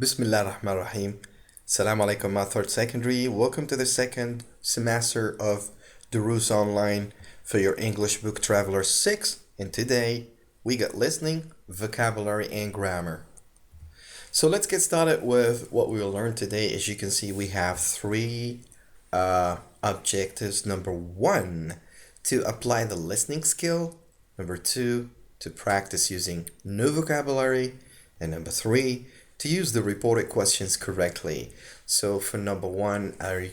Bismillah ar-Rahman ar-Rahim. Assalamu alaikum, my third secondary. Welcome to the second semester of Durus Online for your English Book Traveler 6. And today we got listening, vocabulary, and grammar. So let's get started with what we will learn today. As you can see, we have three objectives. Number one, to apply the listening skill. Number two, to practice using new vocabulary. And number three, to use the reported questions correctly. So for number one, I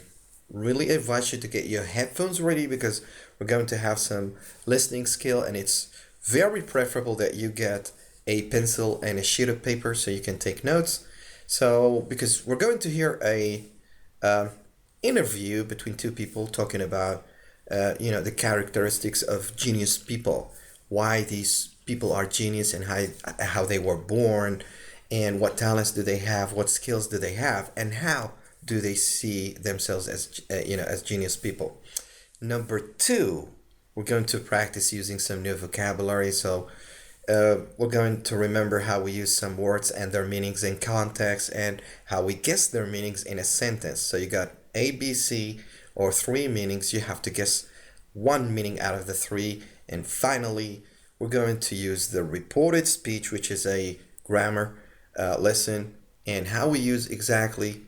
really advise you to get your headphones ready because we're going to have some listening skill, and it's very preferable that you get a pencil and a sheet of paper so you can take notes. So because we're going to hear a interview between two people talking about the characteristics of genius people, why these people are genius, and how they were born, and what talents do they have, what skills do they have, and how do they see themselves as as genius people. Number two, we're going to practice using some new vocabulary. So we're going to remember how we use some words and their meanings in context, and how we guess their meanings in a sentence. So you got A, B, C, or three meanings. You have to guess one meaning out of the three. And finally, we're going to use the reported speech, which is a grammar lesson, and how we use exactly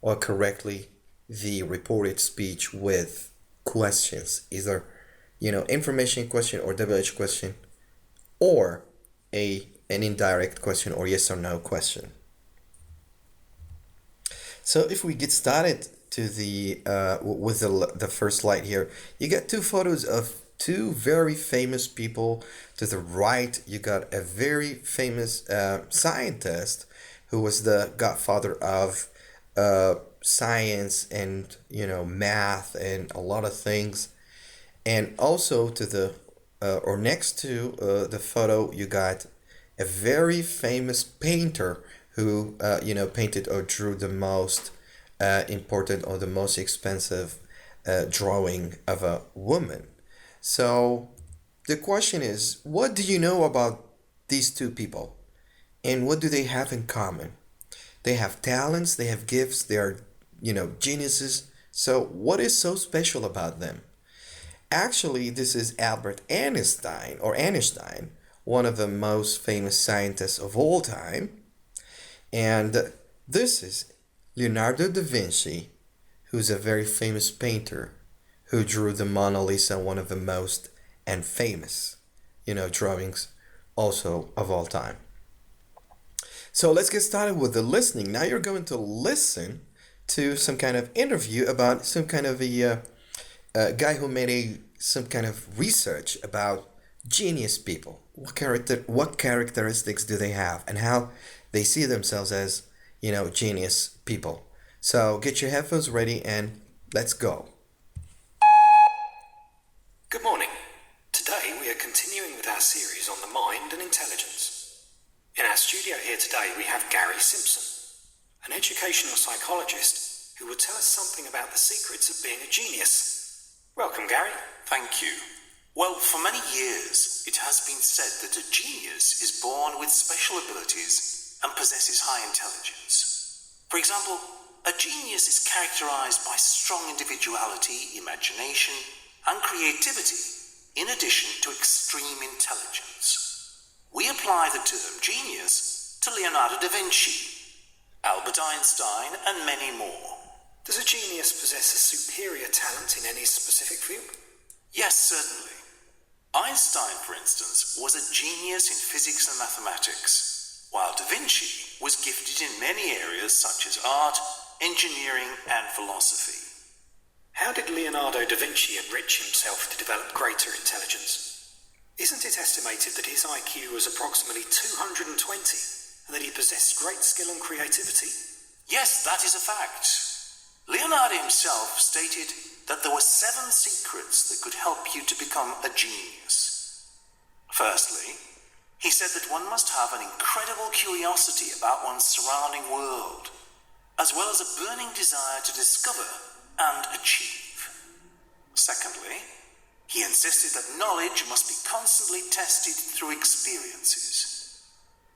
or correctly the reported speech with questions, either information question or WH question, or an indirect question or yes or no question. So if we get started to the with the first slide here, you get two photos of two very famous people. To the right, you got a very famous scientist who was the godfather of science and math and a lot of things. And also to the or next to the photo, you got a very famous painter who painted or drew the most important or the most expensive drawing of a woman. So the question is, what do you know about these two people? And what do they have in common? They have talents, they have gifts, they are, geniuses. So what is so special about them? Actually, this is Albert Einstein, one of the most famous scientists of all time. And this is Leonardo da Vinci, who's a very famous painter who drew the Mona Lisa, one of the most and famous, drawings also of all time. So let's get started with the listening. Now you're going to listen to some kind of interview about some kind of a guy who made some kind of research about genius people. What characteristics do they have, and how they see themselves as genius people. So get your headphones ready and let's go. Good morning. Today we are continuing with our series on the mind and intelligence. In our studio here today we have Gary Simpson, an educational psychologist who will tell us something about the secrets of being a genius. Welcome, Gary. Thank you. Well, for many years it has been said that a genius is born with special abilities and possesses high intelligence. For example, a genius is characterized by strong individuality, imagination, and creativity, in addition to extreme intelligence. We apply the term genius to Leonardo da Vinci, Albert Einstein, and many more. Does a genius possess a superior talent in any specific field? Yes, certainly. Einstein, for instance, was a genius in physics and mathematics, while da Vinci was gifted in many areas such as art, engineering, and philosophy. How did Leonardo da Vinci enrich himself to develop greater intelligence? Isn't it estimated that his IQ was approximately 220 and that he possessed great skill and creativity? Yes, that is a fact. Leonardo himself stated that there were 7 secrets that could help you to become a genius. Firstly, he said that one must have an incredible curiosity about one's surrounding world, as well as a burning desire to discover and achieve. Secondly, he insisted that knowledge must be constantly tested through experiences.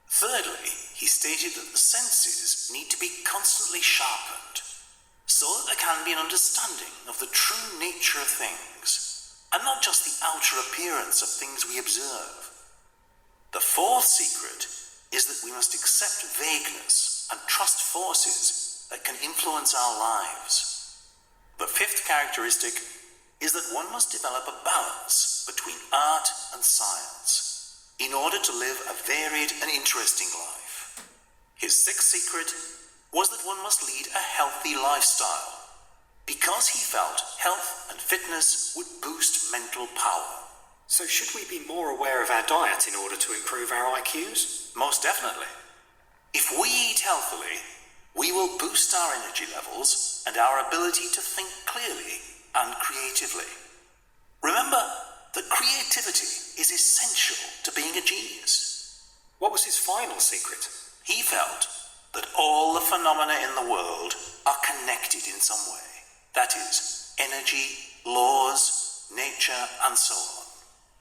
Thirdly, he he stated that the senses need to be constantly sharpened so that there can be an understanding of the true nature of things, and not just the outer appearance of things we observe. The fourth secret is that we must accept vagueness and trust forces that can influence our lives. The fifth characteristic is that one must develop a balance between art and science in order to live a varied and interesting life. His sixth secret was that one must lead a healthy lifestyle because he felt health and fitness would boost mental power. So should we be more aware of our diet in order to improve our IQs? Most definitely. If we eat healthily, we will boost our energy levels and our ability to think clearly and creatively. Remember that creativity is essential to being a genius. What was his final secret? He felt that all the phenomena in the world are connected in some way. That is, energy, laws, nature, and so on.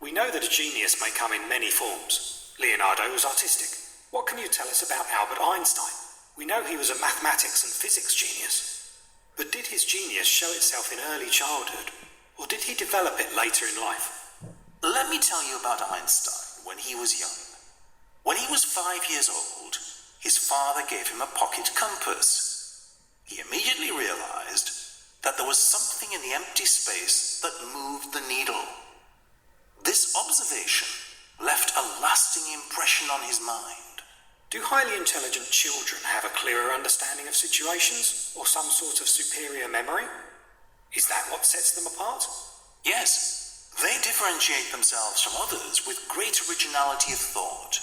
We know that a genius may come in many forms. Leonardo was artistic. What can you tell us about Albert Einstein? We know he was a mathematics and physics genius. But did his genius show itself in early childhood, or did he develop it later in life? Let me tell you about Einstein when he was young. When he was 5 years old, his father gave him a pocket compass. He immediately realized that there was something in the empty space that moved the needle. This observation left a lasting impression on his mind. Do highly intelligent children have a clearer understanding of situations, or some sort of superior memory? Is that what sets them apart? Yes, they differentiate themselves from others with great originality of thought.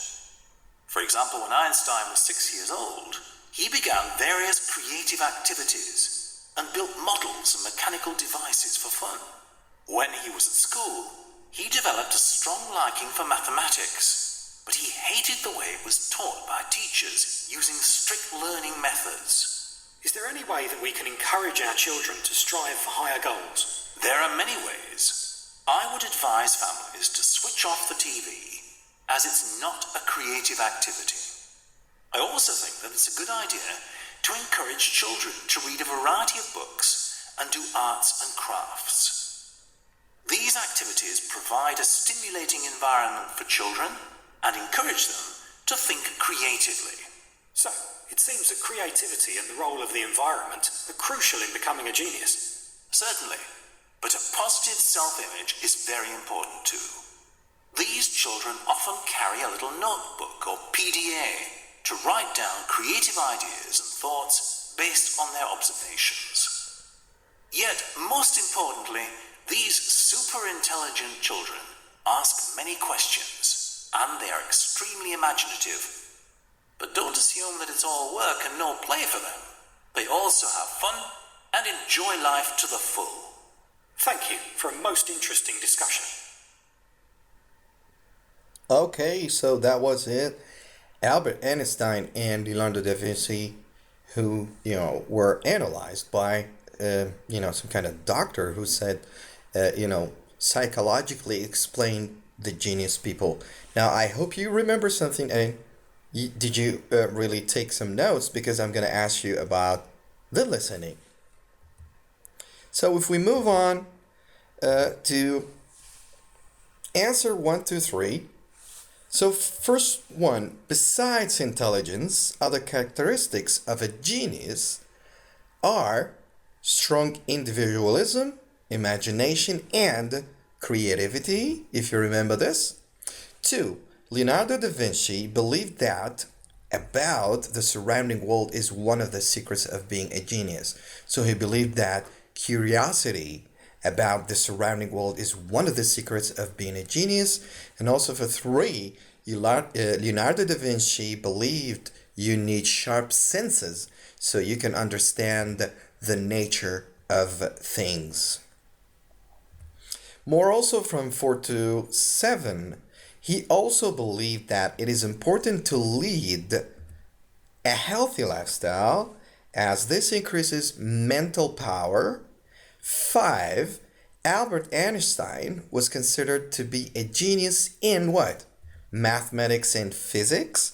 For example, when Einstein was 6 years old, he began various creative activities and built models and mechanical devices for fun. When he was at school, he developed a strong liking for mathematics, but he hated the way it was taught by teachers using strict learning methods. Is there any way that we can encourage our children to strive for higher goals? There are many ways. I would advise families to switch off the TV, as it's not a creative activity. I also think that it's a good idea to encourage children to read a variety of books and do arts and crafts. These activities provide a stimulating environment for children and encourage them to think creatively. So, it seems that creativity and the role of the environment are crucial in becoming a genius. Certainly, but a positive self-image is very important too. These children often carry a little notebook or PDA to write down creative ideas and thoughts based on their observations. Yet, most importantly, these super intelligent children ask many questions, and they are extremely imaginative. But don't assume that it's all work and no play for them. They also have fun and enjoy life to the full. Thank you for a most interesting discussion. Okay, so that was it. Albert Einstein and Leonardo da Vinci, who were analyzed by some kind of doctor who said, psychologically explain the genius people. Now, I hope you remember something, and did you really take some notes, because I'm going to ask you about the listening. So if we move on to answer 1, 2, 3. So first one, besides intelligence, other characteristics of a genius are strong individualism, imagination, and creativity, if you remember this. 2, Leonardo da Vinci believed that about the surrounding world is one of the secrets of being a genius. So he believed that curiosity about the surrounding world is one of the secrets of being a genius. And also for 3, Leonardo da Vinci believed you need sharp senses so you can understand the nature of things. More also from 4 to 7, he also believed that it is important to lead a healthy lifestyle as this increases mental power. 5, Albert Einstein was considered to be a genius in what? Mathematics and physics.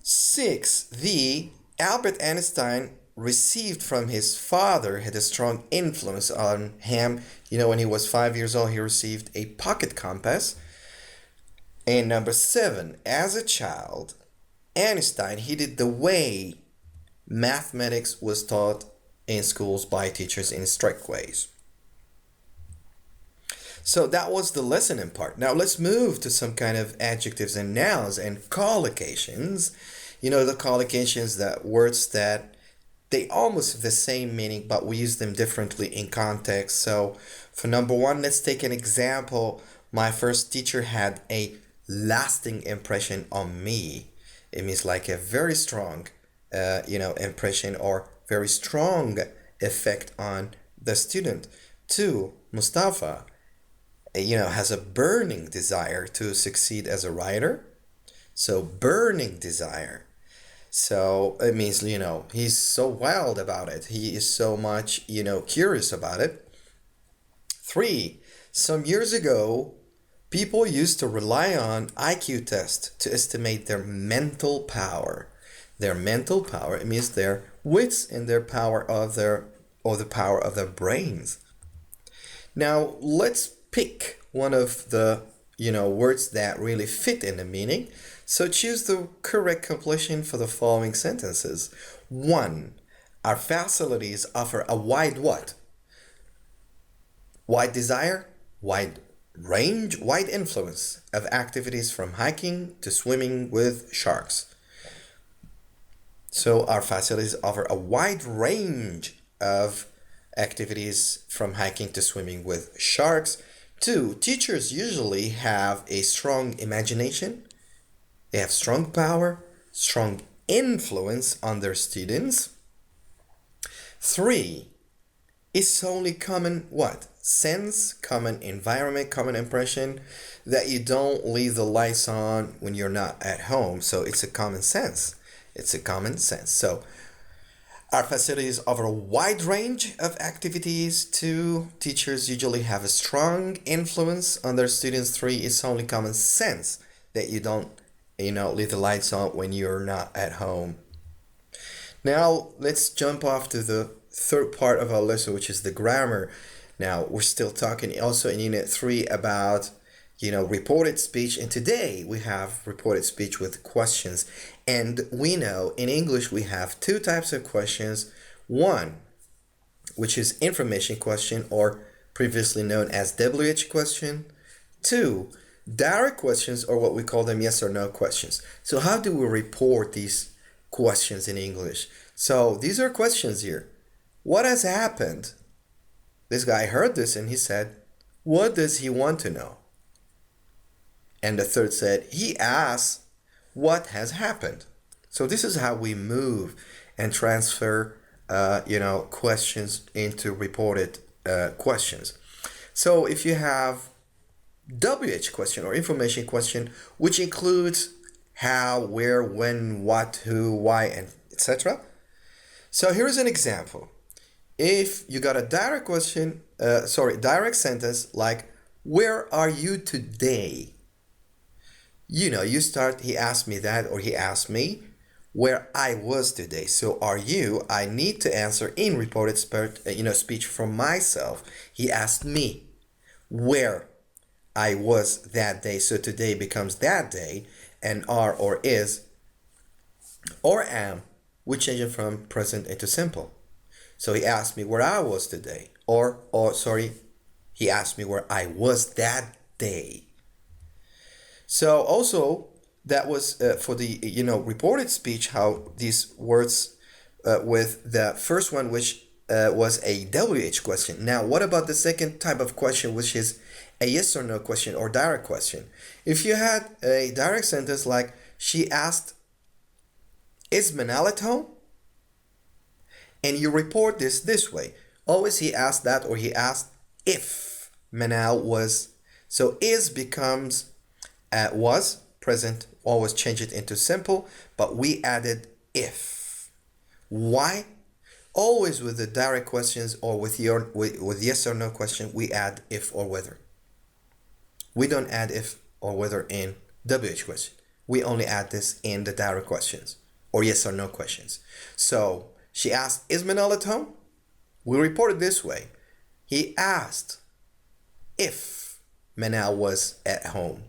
6. The Albert Einstein received from his father had a strong influence on him. When he was 5 years old, he received a pocket compass. And number 7, as a child, Einstein hated the way mathematics was taught in schools by teachers in strict ways. So that was the lesson in part. Now let's move to some kind of adjectives and nouns and collocations. The collocations, that words that they almost have the same meaning, but we use them differently in context. So for number 1, let's take an example. My first teacher had a lasting impression on me. It means like a very strong, impression or very strong effect on the student. 2, Mustafa, has a burning desire to succeed as a writer. So burning desire. So it means, he's so wild about it. He is so much, curious about it. 3, some years ago, people used to rely on IQ tests to estimate their mental power. Their mental power, it means their wits and their power of the power of their brains. Now let's pick one of the words that really fit in the meaning. So choose the correct completion for the following sentences. 1. Our facilities offer a wide what? Wide desire, wide range, wide influence of activities from hiking to swimming with sharks. So our facilities offer a wide range of activities from hiking to swimming with sharks. 2, teachers usually have a strong imagination. They have strong power, strong influence on their students. 3, it's only common what? Sense, common environment, common impression that you don't leave the lights on when you're not at home. So it's a common sense. It's a common sense. So our facilities offer a wide range of activities. 2, teachers usually have a strong influence on their students. 3, it's only common sense that you don't, leave the lights on when you're not at home. Now let's jump off to the third part of our lesson, which is the grammar. Now we're still talking also in Unit 3 about reported speech, and today we have reported speech with questions. And we know in English we have 2 types of questions. 1, which is information question, or previously known as WH question. 2, direct questions, or what we call them yes or no questions. So how do we report these questions in English? So these are questions here. What has happened? This guy heard this and he said, what does he want to know? And the third said, he asks, what has happened? So this is how we move and transfer, questions into reported questions. So if you have WH question or information question, which includes how, where, when, what, who, why, and etc. So here's an example. If you got a direct question, direct sentence like, where are you today? You start, he asked me that, or he asked me where I was today. So are you, I need to answer in reported speech from myself. He asked me where I was that day. So today becomes that day, and are or is or am, we change it from present into simple. So he asked me where I was today, he asked me where I was that day. So also that was for the reported speech, how these words with the first one, which was a WH question. Now what about the second type of question, which is a yes or no question or direct question? If you had a direct sentence like, she asked, is Manal at home? And you report this way. Always he asked that, or he asked if Manal was. So is becomes was, present, always change it into simple, but we added if. Why? Always with the direct questions or with yes or no question, we add if or whether. We don't add if or whether in WH question. we only add this in the direct questions or yes or no questions. So she asked, is Manal at home? We report it this way. He asked if Manal was at home.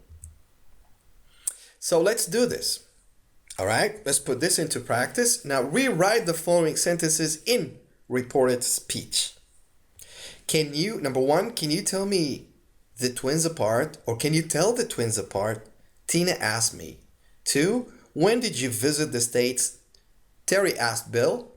So let's do this. All right, let's put this into practice. Now rewrite the following sentences in reported speech. Can you, number one, can you tell me the twins apart, or can you tell the twins apart? Tina asked me. 2, when did you visit the States? Terry asked Bill.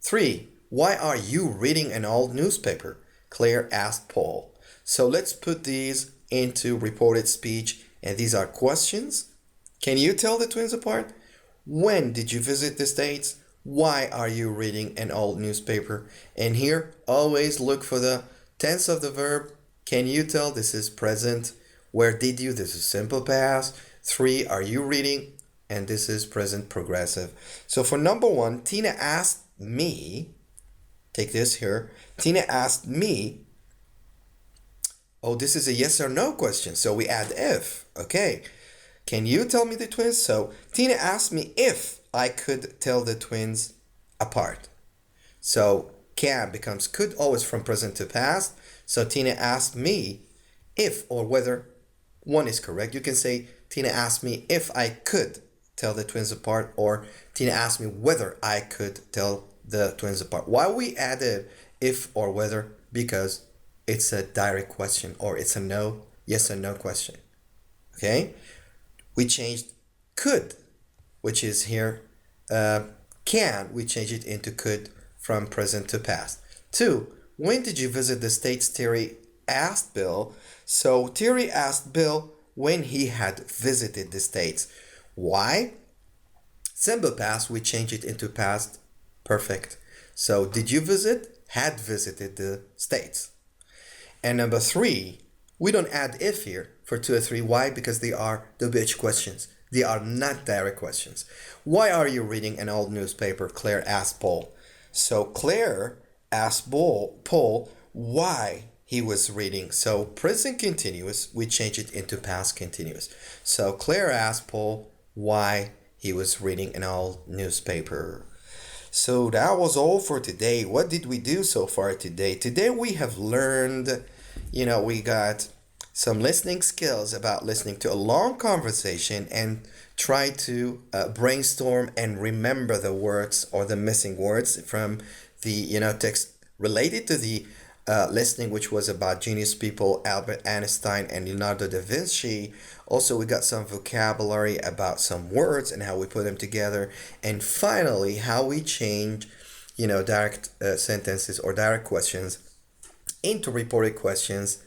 3, why are you reading an old newspaper? Claire asked Paul. So let's put these into reported speech, and these are questions. Can you tell the twins apart? When did you visit the States? Why are you reading an old newspaper? And here, always look for the tense of the verb. Can you tell? This is present. Where did you? This is simple past. 3, are you reading? And this is present progressive. So for number 1, Tina asked me, take this here. Tina asked me, oh, this is a yes or no question. So we add if. Okay. Can you tell me the twins? So Tina asked me if I could tell the twins apart. So can becomes could, always from present to past. So Tina asked me if or whether one is correct. You can say Tina asked me if I could tell the twins apart, or Tina asked me whether I could tell the twins apart. Why we added if or whether? Because it's a direct question, or it's a no, yes or no question. Okay? We changed could, which is here, can, we change it into could from present to past. 2, when did you visit the States? Terry asked Bill. So Terry asked Bill when he had visited the States. Why? Simple past, we change it into past perfect. So did you visit? Had visited the States. And number 3, we don't add if here for 2 or 3. Why? Because they are WH questions. They are not direct questions. Why are you reading an old newspaper? Claire asked Paul. So Claire asked Paul why he was reading. So present continuous, we change it into past continuous. So Claire asked Paul why he was reading an old newspaper. So that was all for today. What did we do so far today? Today we have learned, we got some listening skills about listening to a long conversation and try to brainstorm and remember the words or the missing words from the text related to the listening, which was about genius people, Albert Einstein and Leonardo da Vinci. Also, we got some vocabulary about some words and how we put them together. And finally, how we change, direct sentences or direct questions into reported questions.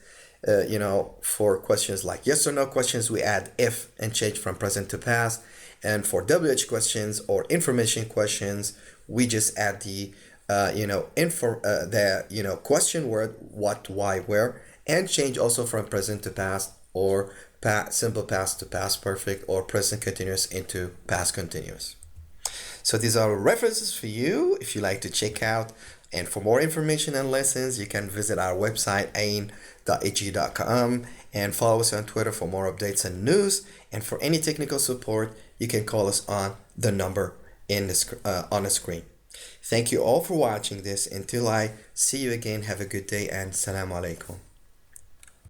For questions like yes or no questions, we add if and change from present to past. And for WH questions or information questions, we just add the question word, what, why, where, and change also from present to past or simple past to past perfect or present continuous into past continuous. So these are references for you if you like to check out. And for more information and lessons, you can visit our website ain.ag.com and follow us on Twitter for more updates and news. And for any technical support, you can call us on the number on the screen. Thank you all for watching this. Until I see you again, have a good day and Assalamu alaikum.